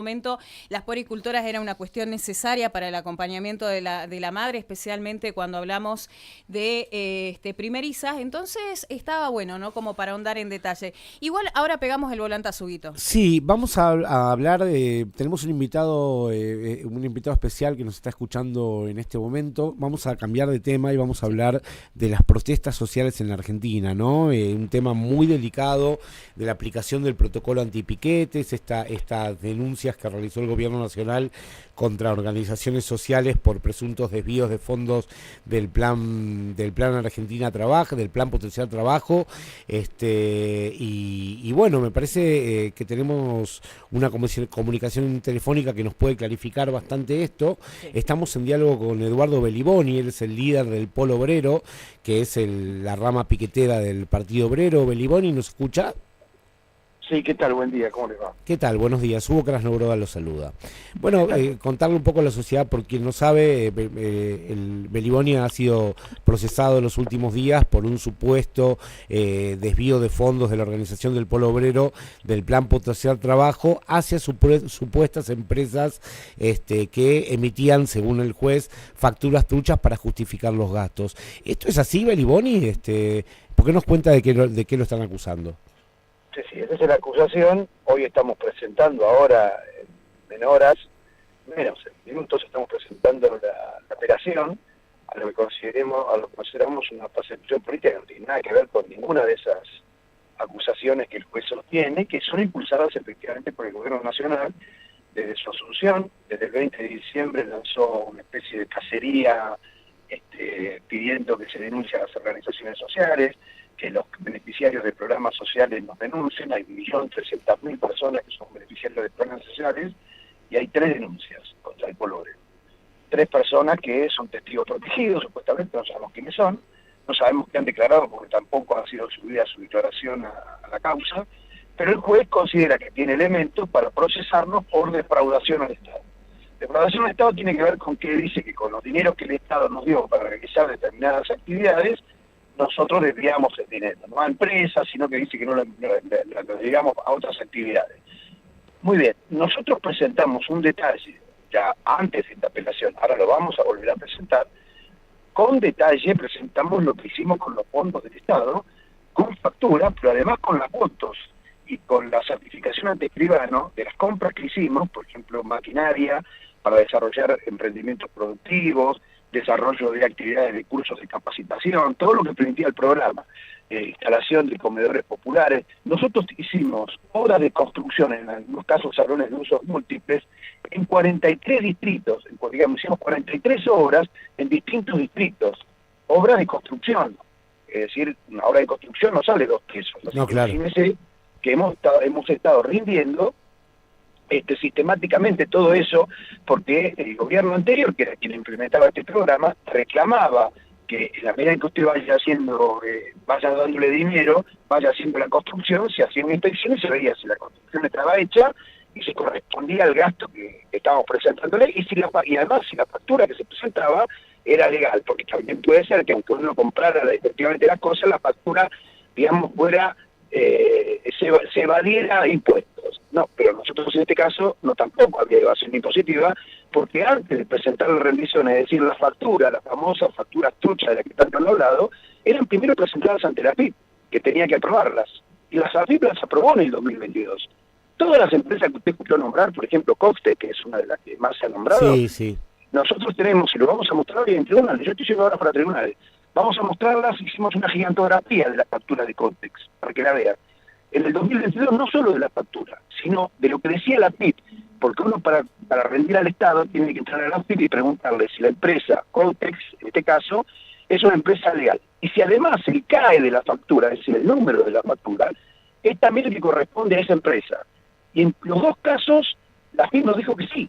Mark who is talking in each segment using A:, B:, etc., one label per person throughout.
A: Momento las puericultoras era una cuestión necesaria para el acompañamiento de la madre, especialmente cuando hablamos de primerizas. Entonces estaba bueno, ¿no? Como para ahondar en detalle. Igual ahora pegamos el volantazo, Huguito.
B: Sí, vamos a hablar, tenemos un invitado especial que nos está escuchando en este momento. Vamos a cambiar de tema y vamos a hablar de las protestas sociales en la Argentina, ¿no? Un tema muy delicado de la aplicación del protocolo antipiquetes, estas denuncias que realizó el gobierno nacional contra organizaciones sociales por presuntos desvíos de fondos del plan Argentina Trabaja, del plan Potencial Trabajo, y bueno, me parece que tenemos una comunicación telefónica que nos puede clarificar bastante esto.
A: Sí.
B: Estamos en diálogo con Eduardo Beliboni, él es el líder del Polo Obrero, que es la rama piquetera del Partido Obrero. Beliboni, ¿nos escucha?
C: Sí, ¿qué tal? Buen día, ¿cómo les va?
B: ¿Qué tal? Buenos días. Hugo Krasnobroda lo saluda. Bueno, contarle un poco a la sociedad, por quien no sabe, el Beliboni ha sido procesado en los últimos días por un supuesto desvío de fondos de la organización del Polo Obrero del Plan Potencial Trabajo hacia supuestas empresas que emitían, según el juez, facturas truchas para justificar los gastos. ¿Esto es así, Beliboni? ¿Por qué nos cuenta de qué lo están acusando?
C: Sí, esa es la acusación. Hoy estamos presentando ahora, en horas, menos en minutos, estamos presentando la apelación a lo que consideramos una persecución política que no tiene nada que ver con ninguna de esas acusaciones que el juez sostiene, que son impulsadas efectivamente por el gobierno nacional desde su asunción. Desde el 20 de diciembre lanzó una especie de cacería pidiendo que se denuncie a las organizaciones sociales, que los beneficiarios de programas sociales nos denuncien. Hay 1.300.000 personas que son beneficiarios de programas sociales y hay 3 denuncias contra el Polo Obrero. 3 personas que son testigos protegidos, supuestamente no sabemos quiénes son, no sabemos qué han declarado porque tampoco ha sido subida su declaración a la causa, pero el juez considera que tiene elementos para procesarnos por defraudación al Estado. Defraudación al Estado tiene que ver con que dice que con los dineros que el Estado nos dio para realizar determinadas actividades, nosotros desviamos el dinero, no a empresas, sino que dice que no lo desviamos a otras actividades. Muy bien, nosotros presentamos un detalle, ya antes de esta apelación, ahora lo vamos a volver a presentar, con detalle presentamos lo que hicimos con los fondos del Estado, con factura, pero además con las fotos y con la certificación ante escribano de las compras que hicimos, por ejemplo, maquinaria para desarrollar emprendimientos productivos, desarrollo de actividades de cursos de capacitación, todo lo que permitía el programa, instalación de comedores populares. Nosotros hicimos obras de construcción, en algunos casos salones de usos múltiples, en 43 distritos, hicimos 43 obras en distintos distritos, obras de construcción. Es decir, una obra de construcción no sale 2 pesos.
B: No, claro.
C: Imagínense que hemos estado rindiendo sistemáticamente todo eso, porque el gobierno anterior, que era quien implementaba este programa, reclamaba que en la medida en que usted vaya dándole dinero, vaya haciendo la construcción, se hacían inspecciones y se veía si la construcción estaba hecha y se correspondía al gasto que estábamos presentándole, y además si la factura que se presentaba era legal, porque también puede ser que aunque uno comprara efectivamente las cosas, la factura, digamos, se evadiera impuestos. No, pero nosotros en este caso no tampoco había evasión impositiva, porque antes de presentar la rendición, es decir, la factura, la famosa factura trucha de la que tanto han hablado, eran primero presentadas ante la AFIP, que tenía que aprobarlas. Y las AFIP las aprobó en el 2022. Todas las empresas que usted escuchó nombrar, por ejemplo, Coxte, que es una de las que más se ha nombrado,
B: sí.
C: Nosotros tenemos, y lo vamos a mostrar hoy en tribunales, yo estoy yendo ahora para tribunales, vamos a mostrarlas, hicimos una gigantografía de la factura de Cotex, para que la vean. En el 2022 no solo de la factura, sino de lo que decía la AFIP, porque uno para rendir al Estado tiene que entrar a la AFIP y preguntarle si la empresa Cotex, en este caso, es una empresa legal. Y si además el CAE de la factura, es decir, el número de la factura, es también el que corresponde a esa empresa. Y en los 2 casos, la AFIP nos dijo que sí,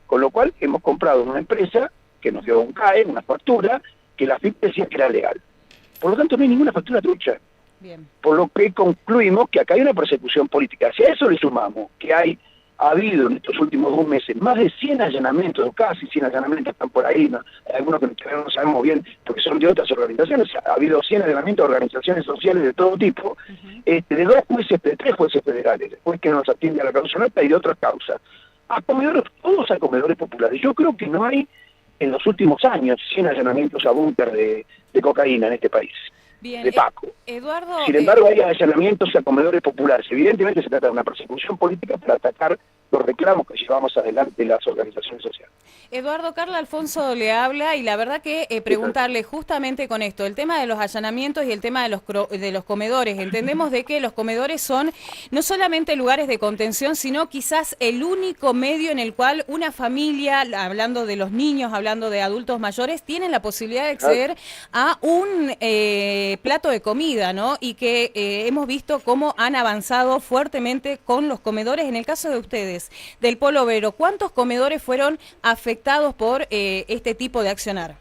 C: con lo cual hemos comprado una empresa que nos dio un CAE, una factura, que la AFIP decía que era legal. Por lo tanto, no hay ninguna factura trucha.
A: Bien.
C: Por lo que concluimos que acá hay una persecución política. Si a eso le sumamos que ha habido en estos últimos 2 meses más de 100 allanamientos, o casi 100 allanamientos, están por ahí, ¿no? Hay algunos que no sabemos bien porque son de otras organizaciones, ha habido 100 allanamientos de organizaciones sociales de todo tipo, de 2 jueces, de 3 jueces federales, después que nos atiende a la causa nuestra y de otras causas. a comedores, todos a comedores populares. Yo creo que no hay en los últimos años 100 allanamientos a búnker de cocaína en este país,
A: Bien,
C: de Paco.
A: Eduardo,
C: Sin embargo, hay allanamientos a comedores populares. Evidentemente se trata de una persecución política para atacar los reclamos que llevamos adelante las organizaciones sociales.
A: Eduardo, Carla Alfonso le habla y la verdad que preguntarle justamente con esto, el tema de los allanamientos y el tema de los comedores. Entendemos de que los comedores son no solamente lugares de contención, sino quizás el único medio en el cual una familia, hablando de los niños, hablando de adultos mayores, tienen la posibilidad de acceder a un plato de comida, ¿no? Y que hemos visto cómo han avanzado fuertemente con los comedores. En el caso de ustedes, del Polo Obrero, ¿cuántos comedores fueron afectados por este tipo de accionar?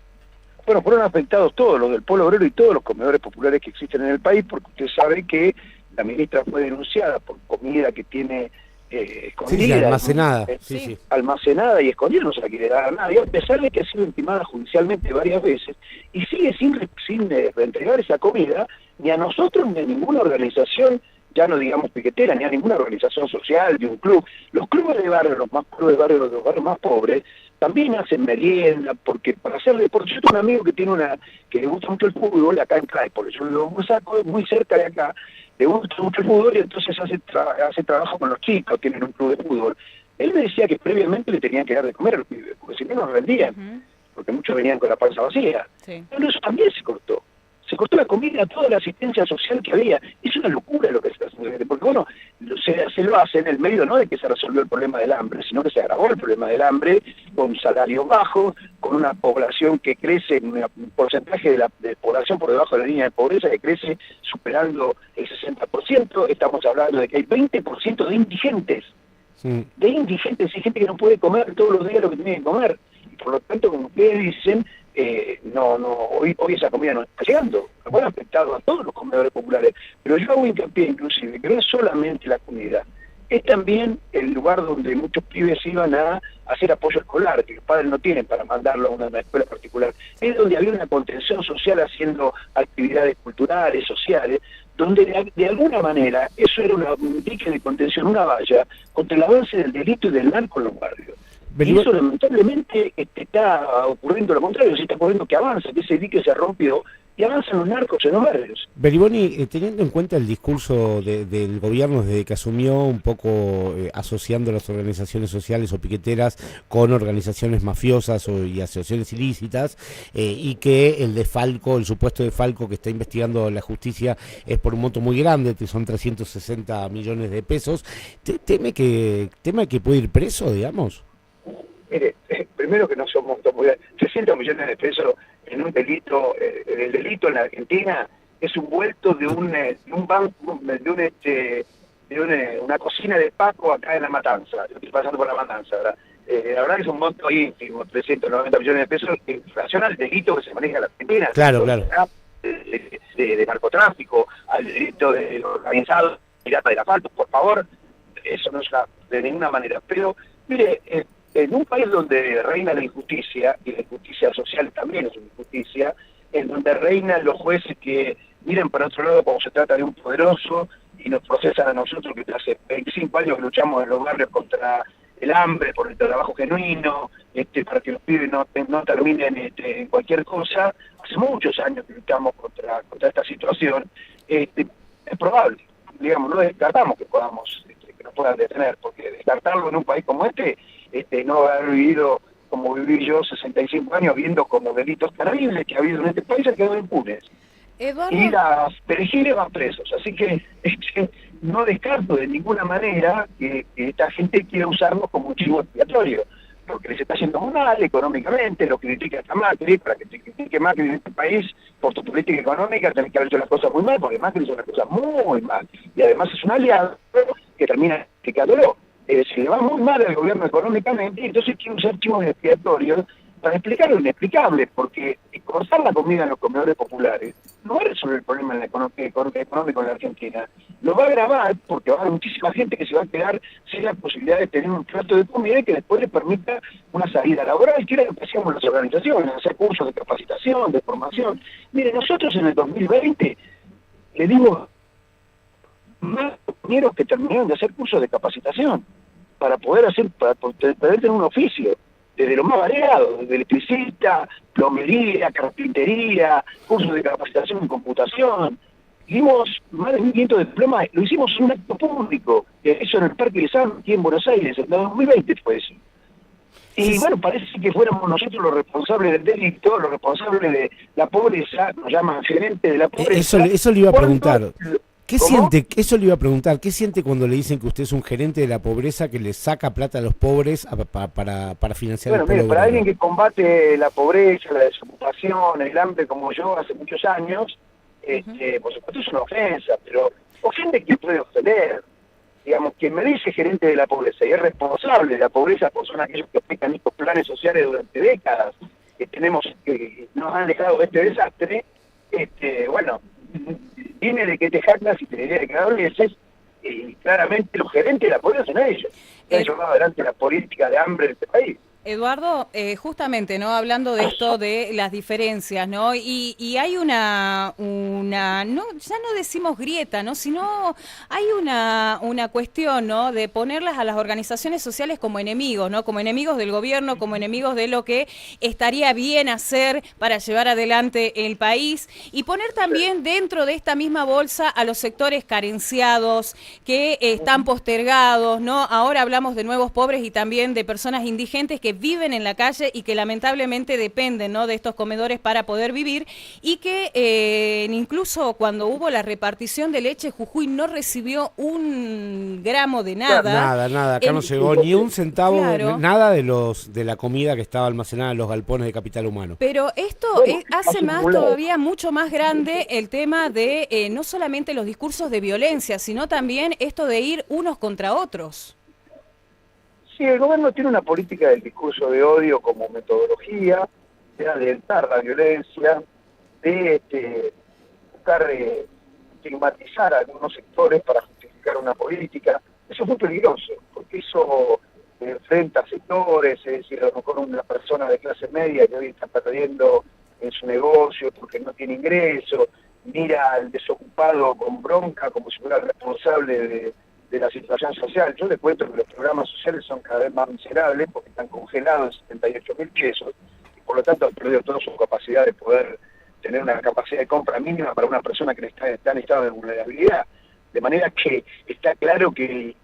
C: Bueno, fueron afectados todos, los del Polo Obrero y todos los comedores populares que existen en el país, porque usted sabe que la ministra fue denunciada por comida que tiene escondida.
B: Sí, almacenada.
C: Sí. Almacenada y escondida, no se la quiere dar a nadie, a pesar de que ha sido intimada judicialmente varias veces, y sigue sin entregar esa comida ni a nosotros ni a ninguna organización, ya no digamos piquetera, ni a ninguna organización social, ni un club. Los clubes de barrio, los barrios más pobres, también hacen merienda, porque para hacer deporte, yo tengo un amigo que le gusta mucho el fútbol acá en Claypole, yo lo saco muy cerca de acá, le gusta mucho el fútbol y entonces hace trabajo con los chicos, tienen un club de fútbol. Él me decía que previamente le tenían que dar de comer a los pibes, porque si no nos rendían, porque muchos venían con la panza vacía. Sí. Pero eso también se cortó. Se cortó la comida, toda la asistencia social que había. Es una locura lo que se está haciendo, porque bueno, se lo hace en el medio no de que se resolvió el problema del hambre, sino que se agravó el problema del hambre con salarios bajos, con una población que crece, un porcentaje de población por debajo de la línea de pobreza que crece superando el 60%. Estamos hablando de que hay 20% de indigentes. Sí. De indigentes y gente que no puede comer todos los días lo que tiene que comer. Y por lo tanto, como ustedes dicen, hoy esa comida no está llegando. Lo han afectado a todos los comedores populares. Pero yo hago hincapié inclusive que no es solamente la comida, es también el lugar donde muchos pibes iban a hacer apoyo escolar, que los padres no tienen para mandarlo a una escuela particular. Es donde había una contención social haciendo actividades culturales, sociales, donde de alguna manera eso era un dique de contención, una valla contra el avance del delito y del narco en los barrios. Y eso lamentablemente está ocurriendo lo contrario, se está ocurriendo que avanza, que ese dique se rompió y avanzan los narcos en los barrios.
B: Beliboni, teniendo en cuenta el discurso del gobierno desde que asumió, un poco asociando las organizaciones sociales o piqueteras con organizaciones mafiosas y asociaciones ilícitas, y que el supuesto desfalco que está investigando la justicia es por un monto muy grande, que son 360 millones de pesos, ¿teme que puede ir preso, digamos?
C: Mire, primero que no son montos muy grandes, 300 millones de pesos en un delito, el delito en la Argentina es un vuelto de un banco, de una cocina de Paco acá en La Matanza. Yo estoy pasando por La Matanza, ¿verdad? La verdad que es un monto ínfimo, 390 millones de pesos en relación al delito que se maneja en la Argentina.
B: Claro.
C: De narcotráfico, al delito de organizado, pirata del asfalto, por favor, eso no es de ninguna manera. Pero, mire, en un país donde reina la injusticia, y la injusticia social también es una injusticia, en donde reinan los jueces que miran para otro lado cuando se trata de un poderoso y nos procesan a nosotros que hace 25 años que luchamos en los barrios contra el hambre, por el trabajo genuino, para que los pibes no terminen en cualquier cosa. Hace muchos años que luchamos contra esta situación. Es probable, digamos, no descartamos que que nos puedan detener, porque descartarlo en un país como no haber vivido como viví yo 65 años viendo como delitos terribles que ha habido en este país han quedado impunes.
A: Eduardo.
C: Y las perejiles van presos, así que no descarto de ninguna manera que esta gente quiera usarnos como un chivo expiatorio, porque les está yendo muy mal económicamente, lo critica hasta Macri, para que te critique Macri en este país por tu política económica tenés que haber hecho las cosas muy mal, porque Macri hizo las cosas muy mal, y además es un aliado que termina criticándolo. Se le va muy mal al gobierno económicamente, y entonces quiere usar chivos expiatorios para explicar lo inexplicable, porque cortar la comida en los comedores populares no va a resolver el problema económico en la Argentina, lo va a agravar porque va a haber muchísima gente que se va a quedar sin la posibilidad de tener un plato de comida y que después le permita una salida laboral, que era lo que hacíamos las organizaciones, hacer cursos de capacitación, de formación. Mire, nosotros en el 2020 le dimos más compañeros que terminaron de hacer cursos de capacitación. para poder tener un oficio, desde lo más variado, desde electricista, plomería, carpintería, cursos de capacitación en computación. Dimos más de 1.500 diplomas, lo hicimos en un acto público, eso en el Parque de San, aquí en Buenos Aires, en 2020 fue eso. Y bueno, parece que fuéramos nosotros los responsables del delito, los responsables de la pobreza, nos llaman gerente de la pobreza.
B: Eso le iba a preguntar. ¿Qué
C: ¿Cómo?
B: siente? Eso le iba a preguntar. ¿Qué siente cuando le dicen que usted es un gerente de la pobreza que le saca plata a los pobres para financiar
C: Bueno,
B: el pueblo
C: mire, para
B: obrero?
C: alguien que combate la pobreza, la desocupación, el hambre como yo hace muchos años, por supuesto es una ofensa, pero ofende quien puede ofender. Digamos, quien me dice gerente de la pobreza y es responsable de la pobreza pues son aquellos que aplican estos planes sociales durante décadas, que nos han dejado este desastre, bueno, viene de que te jactas y te diría de que adoleces, y claramente los gerentes de la pobreza son ellos, que han llevado adelante la política de hambre de este país.
A: Eduardo, justamente, ¿no? Hablando de esto de las diferencias, ¿no? Y hay una no, ya no decimos grieta, ¿no? Sino hay una cuestión, ¿no? De ponerlas a las organizaciones sociales como enemigos, ¿no? Como enemigos del gobierno, como enemigos de lo que estaría bien hacer para llevar adelante el país y poner también dentro de esta misma bolsa a los sectores carenciados que están postergados, ¿no? Ahora hablamos de nuevos pobres y también de personas indigentes que viven en la calle y que lamentablemente dependen, ¿no? De estos comedores para poder vivir y que incluso cuando hubo la repartición de leche, Jujuy no recibió un gramo de nada.
B: Nada, acá no llegó ni un centavo,
A: Claro.
B: nada de la comida que estaba almacenada en los galpones de Capital Humano.
A: Pero esto hace más todavía mucho más grande el tema de no solamente los discursos de violencia, sino también esto de ir unos contra otros.
C: Sí, el gobierno tiene una política del discurso de odio como metodología, de alentar la violencia, de buscar estigmatizar a algunos sectores para justificar una política. Eso es muy peligroso, porque eso enfrenta sectores, es decir, a lo mejor una persona de clase media que hoy está perdiendo en su negocio porque no tiene ingreso, mira al desocupado con bronca como si fuera el responsable de la situación social. Yo le cuento que los programas sociales son cada vez más miserables porque están congelados en 78.000 pesos y por lo tanto han perdido toda su capacidad de poder tener una capacidad de compra mínima para una persona que está en estado de vulnerabilidad. De manera que está claro que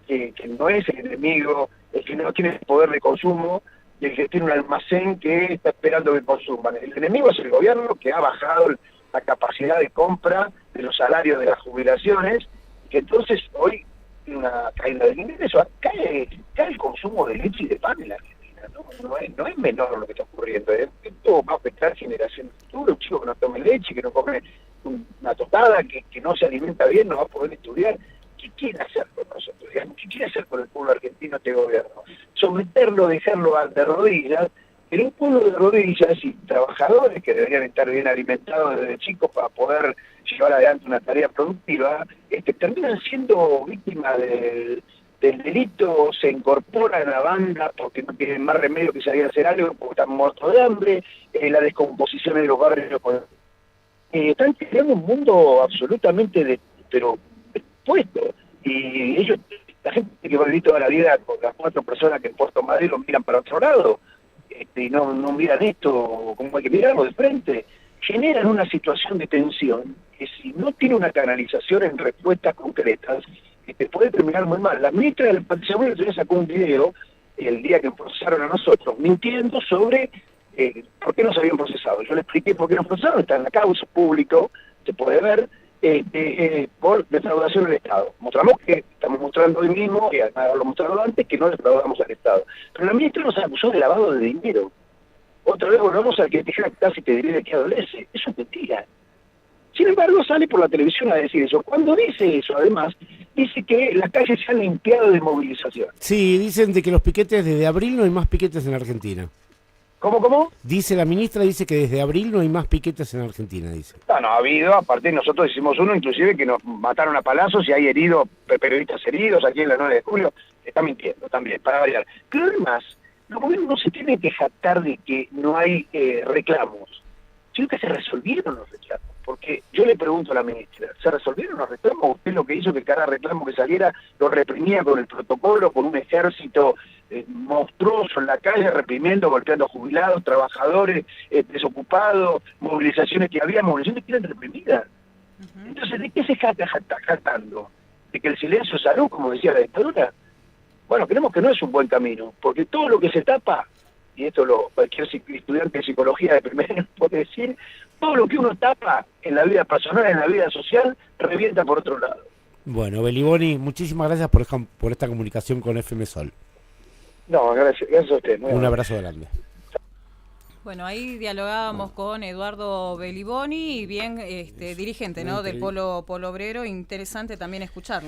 C: no es el enemigo el que no tiene poder de consumo y el que tiene un almacén que está esperando que consuman. El enemigo es el gobierno que ha bajado la capacidad de compra de los salarios de las jubilaciones y que entonces hoy una caída del ingreso, cae el consumo de leche y de pan en la Argentina, no es menor lo que está ocurriendo, esto va a afectar generaciones futuras, chicos que no tomen leche, que no comen una tostada, que no se alimenta bien, no va a poder estudiar. ¿Qué quiere hacer con nosotros? ¿Qué quiere hacer con el pueblo argentino este gobierno? Someterlo, dejarlo de rodillas, pero un pueblo de rodillas y trabajadores que deberían estar bien alimentados desde chicos para poder llevar adelante una tarea productiva, terminan siendo víctimas del delito, se incorporan a la banda porque no tienen más remedio que salir a hacer algo, porque están muertos de hambre, la descomposición de los barrios. Están creando un mundo absolutamente expuesto. Y ellos, la gente que va a vivir toda la vida con las 4 personas que en Puerto Madero miran para otro lado, y no miran esto como hay que mirarlo de frente, generan una situación de tensión que si no tiene una canalización en respuestas concretas, puede terminar muy mal. La ministra del Patrimonio sacó un video el día que procesaron a nosotros, mintiendo sobre por qué no se habían procesado. Yo le expliqué por qué no procesaron, está en la causa público, se puede ver, por defraudación del Estado. Estamos mostrando hoy mismo, que lo mostraron antes, que no defraudamos al Estado. Pero la ministra nos acusó de lavado de dinero. Otra vez volvamos al que te jactas y te diré de qué adolece. Eso es mentira. Sin embargo, sale por la televisión a decir eso. Cuando dice eso, además, dice que las calles se han limpiado de movilización.
B: Sí, dicen de que los piquetes desde abril no hay más piquetes en Argentina.
C: ¿Cómo?
B: Dice la ministra, dice que desde abril no hay más piquetes en Argentina, dice.
C: No ha habido, aparte nosotros hicimos uno, inclusive que nos mataron a palazos y hay heridos, periodistas heridos aquí en la 9 de julio, está mintiendo también, para variar. Pero además, los gobiernos no se tienen que jactar de que no hay reclamos. sino que se resolvieron los reclamos. Porque yo le pregunto a la ministra, ¿se resolvieron los reclamos? Usted lo que hizo que cada reclamo que saliera lo reprimía con el protocolo, con un ejército monstruoso en la calle, reprimiendo, golpeando jubilados, trabajadores, desocupados, movilizaciones que había, movilizaciones que eran reprimidas. Entonces, ¿de qué se está jactando? ¿De que el silencio es salud, como decía la dictadura? Bueno, creemos que no es un buen camino, porque todo lo que se tapa, y esto cualquier estudiante de psicología de primer año puede decir, todo lo que uno tapa en la vida personal, en la vida social, revienta por otro lado.
B: Bueno, Beliboni, muchísimas gracias por esta comunicación con FM Sol.
C: No, gracias a usted.
B: Un abrazo grande.
A: Bueno, ahí dialogábamos con Eduardo Beliboni, bien dirigente, ¿no?, del Polo Obrero. Interesante también escucharlo, ¿no?